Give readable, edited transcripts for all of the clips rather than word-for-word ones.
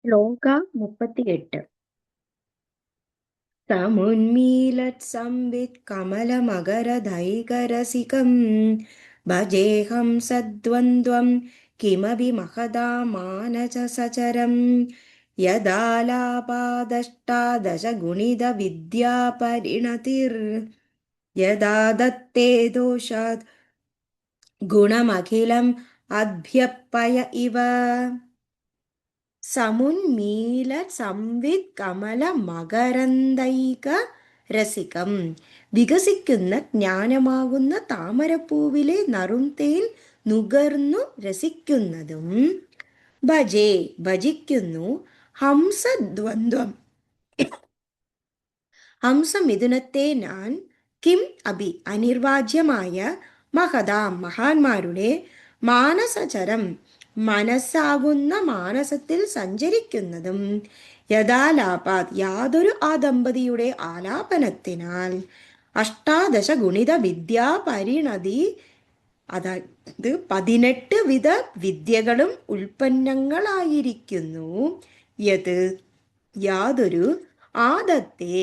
ശ്ലോക 38. സമുന്മീലത്സംവിത് കമലമകരധൈകരസികം ഭജേഹം സദ്വന്ദ്വം കിമപി മഹദാമാനസചരം യദാലാപാദഷ്ടാദശഗുണിതവിദ്യാപരിണതിർ യദാ ദത്തേ ദോഷാത് ഗുണമഖിലം അഭ്യപ്പയ ഇവ. സമുന്മീല സംവിത് കമല മകരന്ദൈക രസികം. വികസിക്കുന്ന ജ്ഞാനമാകുന്ന താമരപ്പൂവിലെ നറുംതേൻ നുകർന്നു രസിക്കുന്നതും ഭജേ ഭജിക്കുന്നു ഹംസദ്വന്ദ്വം ഹംസമിഥുനത്തെ ഞാൻ കിം അഭി അനിർവാജ്യമായ മഹതാം മഹാന്മാരുടെ മാനസചരം മനസ്സാകുന്ന മാനസത്തിൽ സഞ്ചരിക്കുന്നതും യഥാലാപാത് യാതൊരു ആ ദമ്പതിയുടെ ആലാപനത്തിനാൽ അഷ്ടാദശ ഗുണിത വിദ്യാ പരിണതി അതായത് 18 വിധ വിദ്യകളും ഉൽപ്പന്നങ്ങളായിരിക്കുന്നു. യത് യാതൊരു ആദത്തെ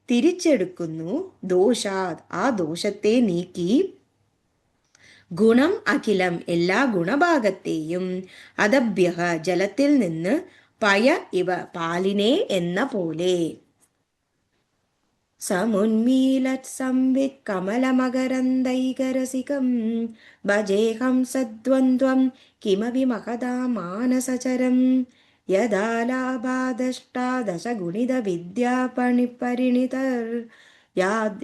തിരിച്ചെടുക്കുന്നു ദോഷാത് ആ ദോഷത്തെ നീക്കി ഗുണം അഖിലം എല്ലാ ഗുണഭാഗത്തെയും അദഭ്യ ജലത്തിൽ നിന്ന് പയ ഇവ പാലിനെ എന്ന പോലെ. സമുന്മീലത് സംവിത് കമലമകരന്ദൈകരസികം ഭജേഹം സദ്വന്ദ്വം കിമപി മഹദാ മാനസചരം യദാലാപാദഷ്ടാദശ ഗുണിത വിദ്യാപണിപരിണിതർ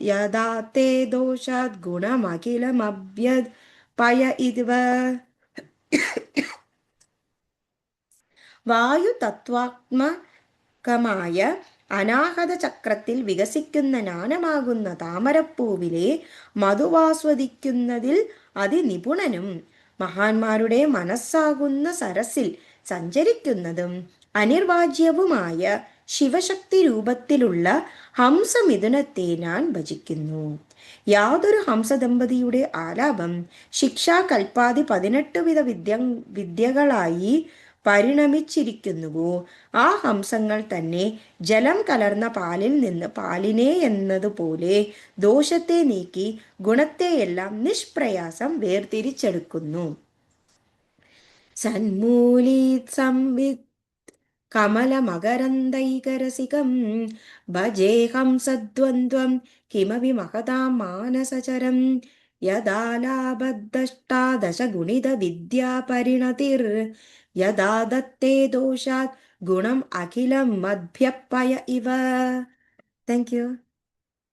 യദാ തേ ദോഷാത് ഗുണമഖിലമഭ്യത് പയ ഇവ. വായു തത്വാത്മകമായ അനാഹത ചക്രത്തിൽ വികസിക്കുന്ന ജ്ഞാനമാകുന്ന താമരപ്പൂവിലെ മധുവാസ്വദിക്കുന്നതിൽ അതിനിപുണനും മഹാന്മാരുടെ മനസ്സാകുന്ന സരസിൽ സഞ്ചരിക്കുന്നതും അനിർവാജ്യവുമായ ശിവശക്തി രൂപത്തിലുള്ള ഹംസമിഥുനത്തെ ഞാൻ ഭജിക്കുന്നു. യാതൊരു ഹംസദമ്പതിയുടെ ആലാപം ശിക്ഷാകൽപ്പാതി 18 വിധ വിദ്യകളായി പരിണമിച്ചിരിക്കുന്നുവോ ആ ഹംസങ്ങൾ തന്നെ ജലം കലർന്ന പാലിൽ നിന്ന് പാലിനെ എന്നതുപോലെ ദോഷത്തെ നീക്കി ഗുണത്തെയെല്ലാം നിഷ്പ്രയാസം വേർതിരിച്ചെടുക്കുന്നു. സന്മൂലീത് സംവിത് കമലമകരന്ദൈകരസികം ഭജേഹം സദ്വന്ദ്വം കിമപി മഹതാം മാനസചരം യദാലാപദ്ദഷ്ടാദശ ഗുണിത വിദ്യാപരിണതിർ യദാ ദത്തേ ദോഷാത് ഗുണം അഖിലം മധ്യപ്പയ ഇവ. Thank you.